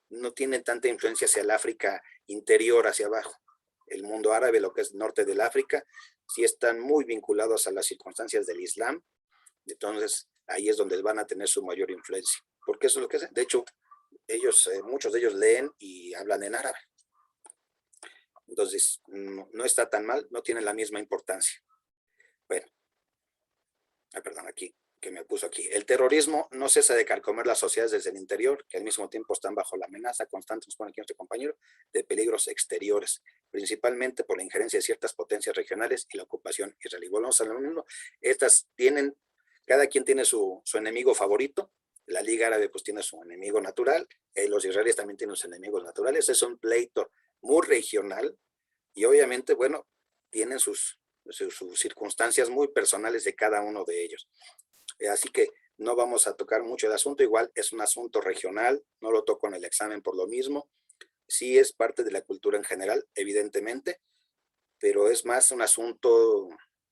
No tiene tanta influencia hacia el África interior, hacia abajo. El mundo árabe, lo que es norte del África, sí están muy vinculados a las circunstancias del Islam. Entonces, ahí es donde van a tener su mayor influencia. Porque eso es lo que hacen. De hecho, ellos, muchos de ellos leen y hablan en árabe. Entonces, no está tan mal, no tiene la misma importancia. Bueno, perdón, aquí, que me puso aquí. El terrorismo no cesa de carcomer las sociedades desde el interior, que al mismo tiempo están bajo la amenaza constante, nos pone aquí nuestro compañero, de peligros exteriores, principalmente por la injerencia de ciertas potencias regionales y la ocupación israelí. Volvemos a lo mismo. Estas tienen, cada quien tiene su enemigo favorito. La Liga Árabe pues tiene su enemigo natural, los israelíes también tienen sus enemigos naturales. Es un pleito muy regional y obviamente, bueno, tienen sus circunstancias muy personales de cada uno de ellos. Así que no vamos a tocar mucho el asunto, igual es un asunto regional, no lo toco en el examen por lo mismo. Sí es parte de la cultura en general, evidentemente, pero es más un asunto,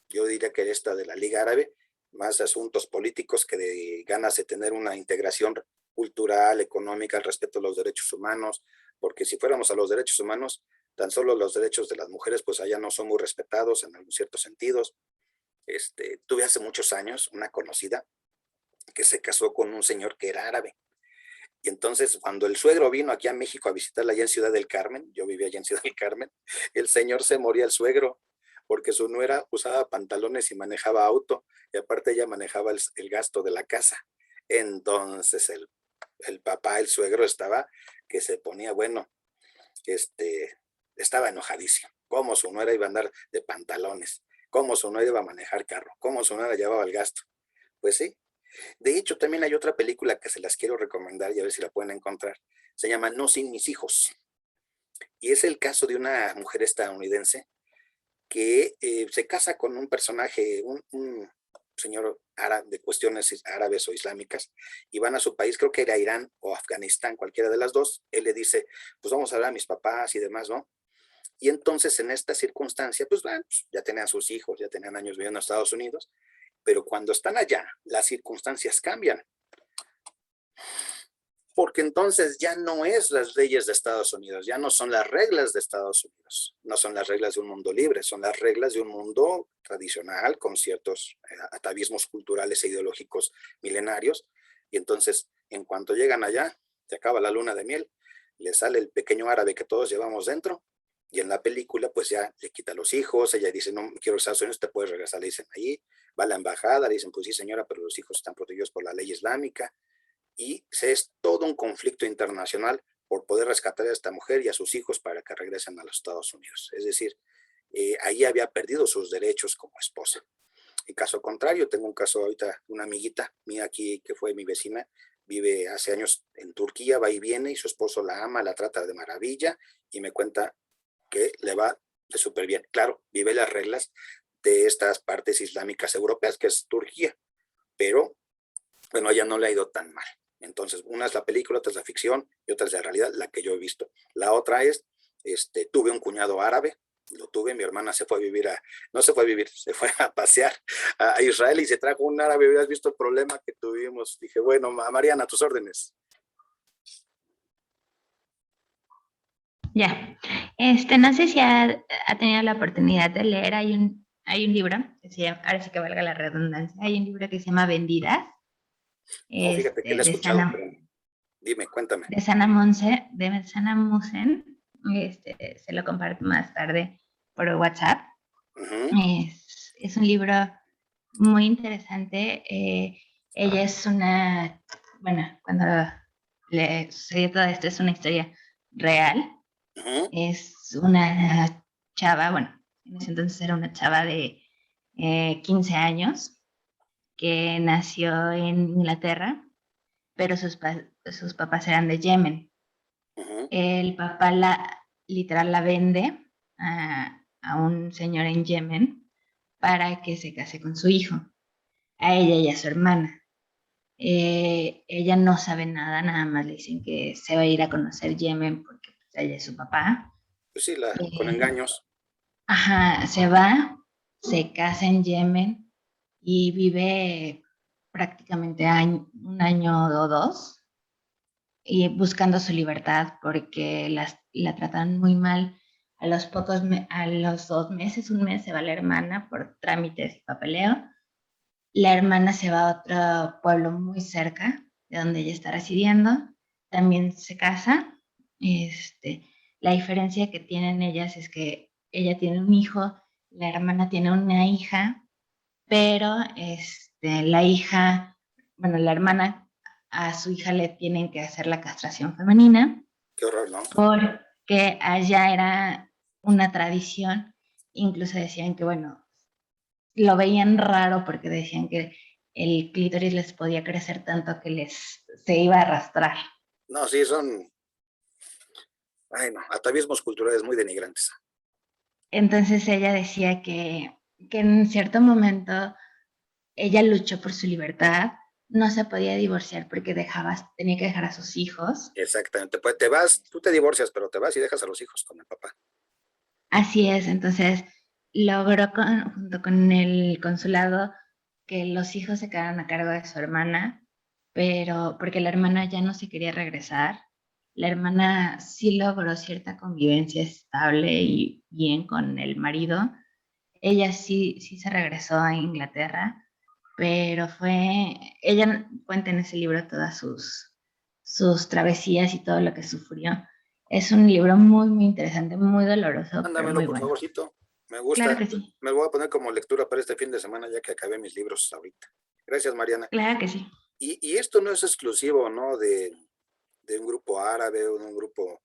yo diría que esta de la Liga Árabe, más asuntos políticos que de ganas de tener una integración cultural, económica, al respeto a los derechos humanos, porque si fuéramos a los derechos humanos, tan solo los derechos de las mujeres, pues allá no son muy respetados en algunos ciertos sentidos. Tuve hace muchos años una conocida que se casó con un señor que era árabe. Y entonces, cuando el suegro vino aquí a México a visitarla allá en Ciudad del Carmen, yo vivía allá en Ciudad del Carmen, el señor se moría el suegro, porque su nuera usaba pantalones y manejaba auto, y aparte ella manejaba el gasto de la casa. Entonces, el papá, el suegro, estaba que se ponía, bueno, estaba enojadísimo. ¿Cómo su nuera iba a andar de pantalones? ¿Cómo su nuera iba a manejar carro? ¿Cómo su nuera llevaba el gasto? Pues sí. De hecho, también hay otra película que se las quiero recomendar y a ver si la pueden encontrar. Se llama No sin mis hijos. Y es el caso de una mujer estadounidense que se casa con un personaje, un señor árabe, de cuestiones árabes o islámicas, y van a su país, creo que era Irán o Afganistán, cualquiera de las dos. Él le dice, pues vamos a hablar a mis papás y demás, ¿no? Y entonces en esta circunstancia, pues bueno, ya tenían sus hijos, ya tenían años viviendo en Estados Unidos, pero cuando están allá, las circunstancias cambian. Porque entonces ya no es las leyes de Estados Unidos, ya no son las reglas de Estados Unidos, no son las reglas de un mundo libre, son las reglas de un mundo tradicional con ciertos atavismos culturales e ideológicos milenarios. Y entonces, en cuanto llegan allá, se acaba la luna de miel, le sale el pequeño árabe que todos llevamos dentro, y en la película pues ya le quita a los hijos, ella dice, no quiero Estados Unidos, te puedes regresar, le dicen ahí, va a la embajada, le dicen, pues sí señora, pero los hijos están protegidos por la ley islámica, y es todo un conflicto internacional por poder rescatar a esta mujer y a sus hijos para que regresen a los Estados Unidos. Es decir, ahí había perdido sus derechos como esposa. En caso contrario, tengo un caso ahorita, una amiguita mía aquí que fue mi vecina, vive hace años en Turquía, va y viene, y su esposo la ama, la trata de maravilla, y me cuenta que le va de súper bien. Claro, vive las reglas de estas partes islámicas europeas, que es Turquía, pero bueno, a ella no le ha ido tan mal. Entonces, una es la película, otra es la ficción y otra es la realidad, la que yo he visto. La otra es, tuve un cuñado árabe, lo tuve, mi hermana se fue a vivir no se fue a vivir, se fue a pasear a Israel y se trajo un árabe. ¿Has visto el problema que tuvimos? Dije, bueno, Mariana, a tus órdenes. Ya, no sé si ha tenido la oportunidad de leer, hay un libro, que se llama, ahora sí que valga la redundancia, hay un libro que se llama Vendidas. No, fíjate que lo he escuchado, pero dime, cuéntame. De Sana Monsen, se lo comparto más tarde por WhatsApp. Es un libro muy interesante. Ella es una, bueno, cuando le sucedió todo esto, es una historia real. Es una chava, bueno, en ese entonces era una chava de 15 años que nació en Inglaterra, pero sus papás eran de Yemen. El papá literal la vende a un señor en Yemen para que se case con su hijo, a ella y a su hermana. Ella no sabe nada, nada más le dicen que se va a ir a conocer Yemen porque pues, ella es su papá. Pues sí, con engaños. Ajá, se va, se casa en Yemen y vive prácticamente un año o dos y buscando su libertad porque la tratan muy mal. A los 2 meses, un mes, se va la hermana por trámites y papeleo. La hermana se va a otro pueblo muy cerca de donde ella está residiendo. También se casa. La diferencia que tienen ellas es que ella tiene un hijo, la hermana tiene una hija, pero la hija, bueno, la hermana, a su hija le tienen que hacer la castración femenina. Qué horror, ¿no? Porque allá era una tradición, incluso decían que, bueno, lo veían raro porque decían que el clítoris les podía crecer tanto que se iba a arrastrar. No, sí, son, atavismos culturales muy denigrantes. Entonces ella decía que en cierto momento ella luchó por su libertad, no se podía divorciar porque tenía que dejar a sus hijos. Exactamente, pues te vas, tú te divorcias, pero te vas y dejas a los hijos con el papá. Así es, entonces logró junto con el consulado que los hijos se quedaran a cargo de su hermana, pero porque la hermana ya no se quería regresar. La hermana sí logró cierta convivencia estable y bien con el marido. Ella sí se regresó a Inglaterra, pero ella cuenta en ese libro todas sus travesías y todo lo que sufrió. Es un libro muy, muy interesante, muy doloroso, pero Mándamelo, muy por bueno. favorcito. Me gusta. Claro que sí. Me lo voy a poner como lectura para este fin de semana, ya que acabé mis libros ahorita. Gracias, Mariana. Claro que sí. Y esto no es exclusivo, ¿no? De un grupo árabe o de un grupo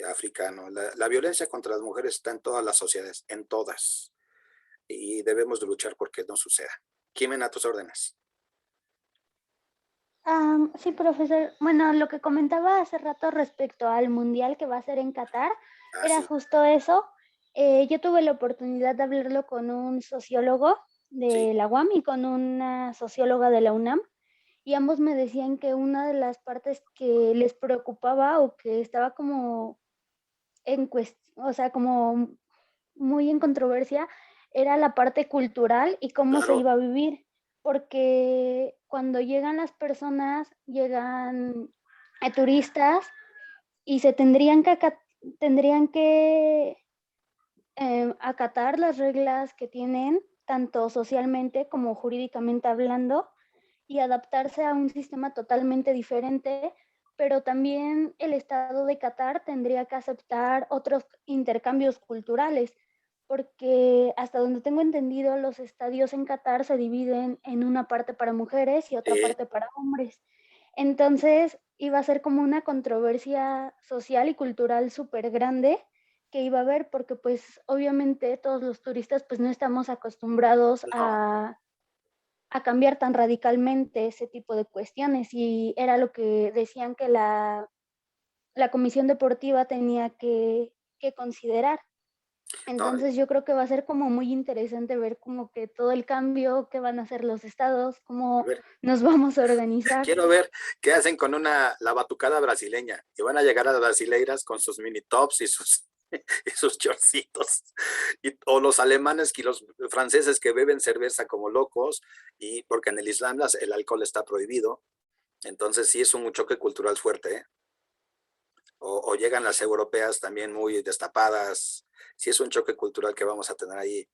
africano. La violencia contra las mujeres está en todas las sociedades, en todas. Y debemos de luchar porque no suceda. Jimena, a tus órdenes. Sí, profesor. Bueno, lo que comentaba hace rato respecto al mundial que va a ser en Qatar, era Sí. justo eso. Yo tuve la oportunidad de hablarlo con un sociólogo de la UAM y con una socióloga de la UNAM, y ambos me decían que una de las partes que les preocupaba o que estaba como en cuestión, o sea, como muy en controversia, era la parte cultural y cómo se iba a vivir, porque cuando llegan las personas, llegan turistas y se tendrían que acatar las reglas que tienen, tanto socialmente como jurídicamente hablando, y adaptarse a un sistema totalmente diferente, pero también el Estado de Qatar tendría que aceptar otros intercambios culturales, porque hasta donde tengo entendido, los estadios en Qatar se dividen en una parte para mujeres y otra parte para hombres. Entonces iba a ser como una controversia social y cultural súper grande que iba a haber, porque pues obviamente todos los turistas pues no estamos acostumbrados a cambiar tan radicalmente ese tipo de cuestiones, y era lo que decían que la comisión deportiva tenía que considerar. Entonces yo creo que va a ser como muy interesante ver como que todo el cambio que van a hacer los estados, cómo nos vamos a organizar. Quiero ver qué hacen con la batucada brasileña, y van a llegar a las brasileiras con sus mini tops y sus shortcitos, o los alemanes y los franceses que beben cerveza como locos, y porque en el Islam el alcohol está prohibido. Entonces sí es un choque cultural fuerte, ¿eh? O llegan las europeas también muy destapadas. Sí es un choque cultural que vamos a tener ahí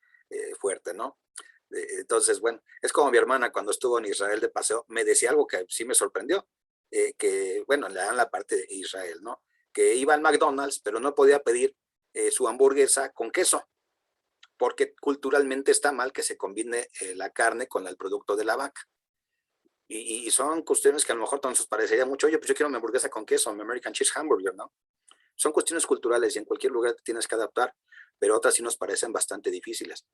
fuerte, ¿no? Entonces, bueno, es como mi hermana cuando estuvo en Israel de paseo, me decía algo que sí me sorprendió, que, bueno, le dan la parte de Israel, ¿no? Que iba al McDonald's, pero no podía pedir su hamburguesa con queso, porque culturalmente está mal que se combine la carne con el producto de la vaca. Y son cuestiones que a lo mejor nos parecería mucho, oye, pues yo quiero mi hamburguesa con queso, mi American Cheese Hamburger, ¿no? Son cuestiones culturales y en cualquier lugar te tienes que adaptar, pero otras sí nos parecen bastante difíciles.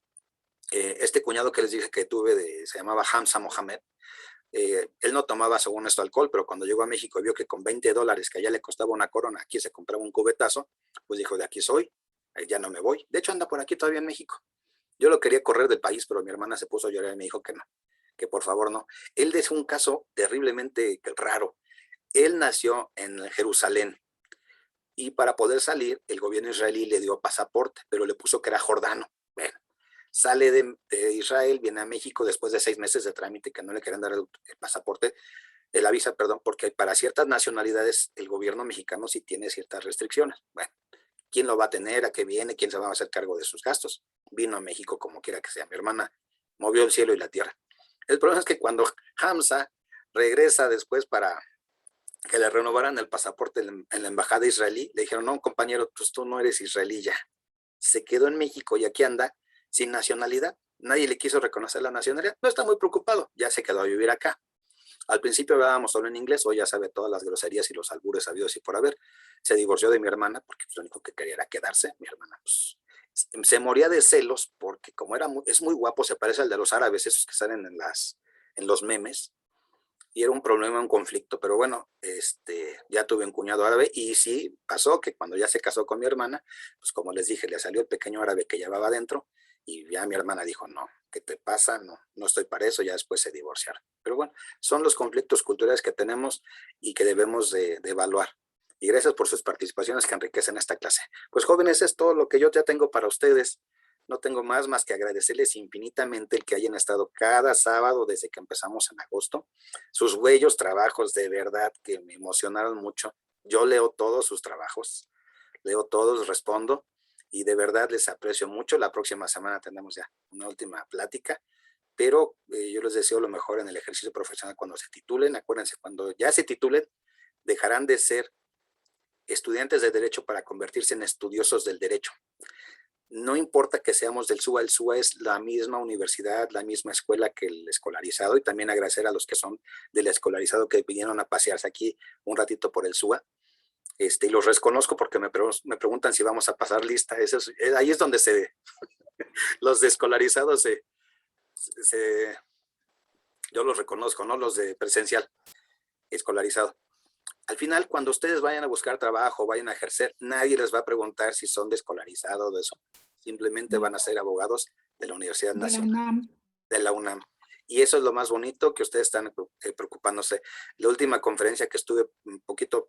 Este cuñado que les dije que tuve, se llamaba Hamza Mohamed, él no tomaba según esto alcohol, pero cuando llegó a México y vio que con $20, que allá le costaba una corona, aquí se compraba un cubetazo, pues dijo, de aquí soy, ya no me voy. De hecho anda por aquí todavía en México. Yo lo quería correr del país, pero mi hermana se puso a llorar y me dijo que no, que por favor no. Él es un caso terriblemente raro. Él nació en Jerusalén y para poder salir, el gobierno israelí le dio pasaporte, pero le puso que era jordano. Bueno, sale de Israel, viene a México después de 6 meses de trámite que no le querían dar el pasaporte, la visa, perdón, porque para ciertas nacionalidades el gobierno mexicano sí tiene ciertas restricciones. Bueno, ¿quién lo va a tener? ¿A qué viene? ¿Quién se va a hacer cargo de sus gastos? Vino a México como quiera que sea. Mi hermana movió el cielo y la tierra. El problema es que cuando Hamza regresa después para que le renovaran el pasaporte en la embajada israelí, le dijeron, no, compañero, pues tú no eres israelí ya. Se quedó en México y aquí anda sin nacionalidad. Nadie le quiso reconocer la nacionalidad. No está muy preocupado, ya se quedó a vivir acá. Al principio hablábamos solo en inglés, hoy ya sabe todas las groserías y los albures habidos y por haber. Se divorció de mi hermana porque pues, lo único que quería era quedarse. Mi hermana pues, se moría de celos porque como es muy guapo, se parece al de los árabes, esos que salen en los memes. Y era un problema, un conflicto, pero bueno, ya tuve un cuñado árabe y sí pasó que cuando ya se casó con mi hermana, pues como les dije, le salió el pequeño árabe que llevaba adentro y ya mi hermana dijo, no, ¿qué te pasa? No, no estoy para eso, ya después se divorciaron. Pero bueno, son los conflictos culturales que tenemos y que debemos de evaluar. Y gracias por sus participaciones que enriquecen esta clase. Pues jóvenes, es todo lo que yo ya tengo para ustedes. No tengo más que agradecerles infinitamente el que hayan estado cada sábado desde que empezamos en agosto. Sus bellos trabajos, de verdad, que me emocionaron mucho. Yo leo todos sus trabajos, leo todos, respondo, y de verdad les aprecio mucho. La próxima semana tendremos ya una última plática, pero yo les deseo lo mejor en el ejercicio profesional cuando se titulen. Acuérdense, cuando ya se titulen, dejarán de ser estudiantes de Derecho para convertirse en estudiosos del derecho. No importa que seamos del SUA, el SUA es la misma universidad, la misma escuela que el escolarizado, y también agradecer a los que son del escolarizado que vinieron a pasearse aquí un ratito por el SUA. Y los reconozco porque me preguntan si vamos a pasar lista. Ahí es donde los de escolarizados yo los reconozco, ¿no? Los de presencial, escolarizado. Al final, cuando ustedes vayan a buscar trabajo, vayan a ejercer, nadie les va a preguntar si son de escolarizado o de eso. Simplemente van a ser abogados de la Universidad Nacional, de la UNAM. Y eso es lo más bonito, que ustedes están preocupándose. La última conferencia que estuve un poquito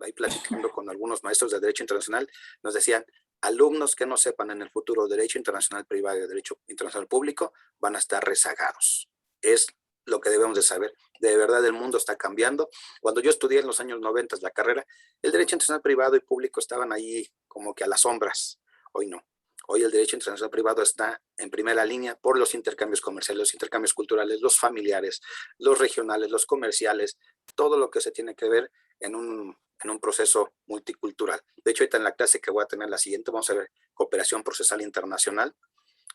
ahí platicando con algunos maestros de Derecho Internacional, nos decían, alumnos que no sepan en el futuro Derecho Internacional Privado y Derecho Internacional Público van a estar rezagados. Es lo que debemos de saber. De verdad, el mundo está cambiando. Cuando yo estudié en los años 90 la carrera, el Derecho Internacional Privado y Público estaban ahí como que a las sombras. Hoy no. Hoy el derecho internacional privado está en primera línea por los intercambios comerciales, los intercambios culturales, los familiares, los regionales, los comerciales, todo lo que se tiene que ver en un proceso multicultural. De hecho, ahorita en la clase que voy a tener la siguiente, vamos a ver cooperación procesal internacional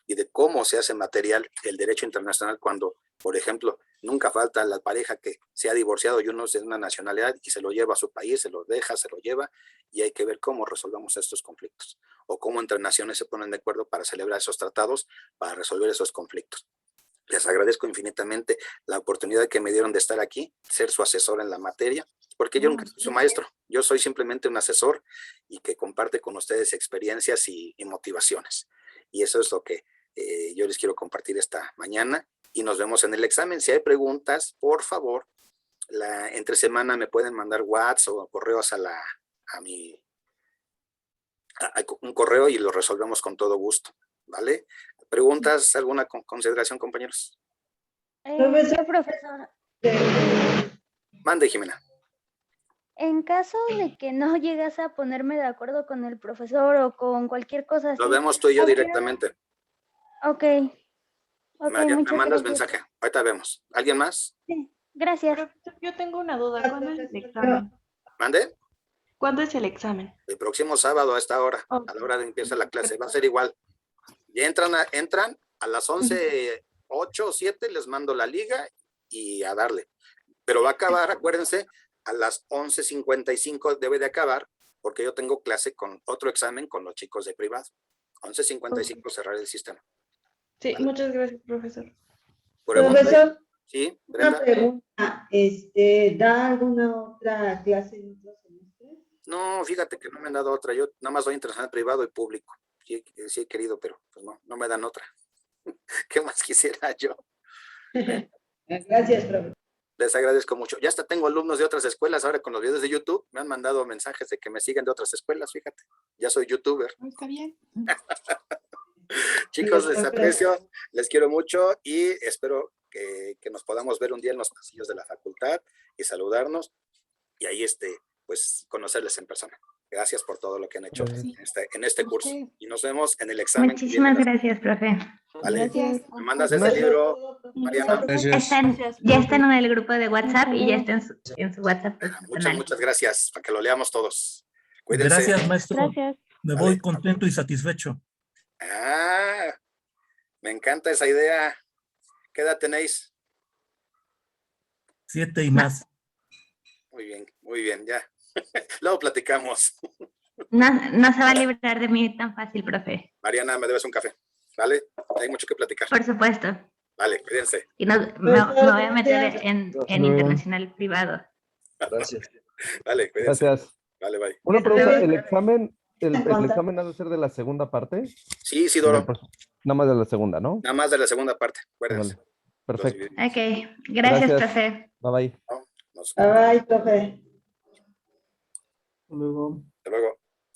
y de cómo se hace material el derecho internacional cuando, por ejemplo, nunca falta la pareja que se ha divorciado y uno es de una nacionalidad y se lo lleva a su país, se lo deja, se lo lleva, y hay que ver cómo resolvamos estos conflictos o cómo entre naciones se ponen de acuerdo para celebrar esos tratados, para resolver esos conflictos. Les agradezco infinitamente la oportunidad que me dieron de estar aquí, ser su asesor en la materia, porque yo nunca soy su maestro, yo soy simplemente un asesor y que comparte con ustedes experiencias y motivaciones. Y eso es lo que yo les quiero compartir esta mañana y nos vemos en el examen. Si hay preguntas, por favor, entre semana me pueden mandar WhatsApp o correos a un correo y lo resolvemos con todo gusto, ¿vale? ¿Preguntas, alguna consideración, compañeros? Profesor. Mande, Jimena. En caso de que no llegas a ponerme de acuerdo con el profesor o con cualquier cosa así. Lo vemos tú y yo directamente. Ok. Me mandas mensaje. Ahorita vemos. ¿Alguien más? Sí, gracias. Yo tengo una duda. ¿Cuándo es el examen? ¿Mande? ¿Cuándo es el examen? El próximo sábado a esta hora, a la hora de empieza la clase. Va a ser igual. Y entran a las 11:08 o 7, les mando la liga y a darle. Pero va a acabar, acuérdense, a las 11:55 debe de acabar, porque yo tengo clase con otro examen con los chicos de privado. 11:55 cerrar el sistema. Sí, ¿vale? Muchas gracias, profesor. Profesor, sí, Brenda. Una pregunta, ¿da alguna otra clase en otro semestre? No, fíjate que no me han dado otra, yo nada más doy internacional privado y público. sí he querido, pero pues no me dan otra. ¿Qué más quisiera yo? Gracias, profe. Les agradezco mucho. Ya hasta tengo alumnos de otras escuelas ahora con los videos de YouTube. Me han mandado mensajes de que me siguen de otras escuelas, fíjate. Ya soy youtuber. Está bien. Chicos, les aprecio, les quiero mucho y espero que nos podamos ver un día en los pasillos de la facultad y saludarnos y ahí pues conocerles en persona. Gracias por todo lo que han hecho en este curso. Y nos vemos en el examen. Muchísimas gracias, profe. Vale. Gracias. Me mandas ese libro, Mariana. Gracias. Ya están en el grupo de WhatsApp y ya está en su WhatsApp personal. Muchas gracias, para que lo leamos todos. Cuídense. Gracias, maestro. Gracias. Me Vale. voy contento y satisfecho. Me encanta esa idea. ¿Qué edad tenéis? 7 y más. Muy bien, ya. Luego platicamos. No se va a librar de mí tan fácil, profe. Mariana, me debes un café, ¿vale? Hay mucho que platicar. Por supuesto. Vale, cuídense. Y me voy a meter en internacional privado. Gracias. Vale, cuídense. Gracias. Vale, bye. Una pregunta, ¿el examen ha de ser de la segunda parte? Sí, Doro. Nada más de la segunda, ¿no? Nada más de la segunda parte, acuérdense. Vale. Perfecto. Ok, gracias, profe. Bye bye. Nos- Bye, profe. Luego.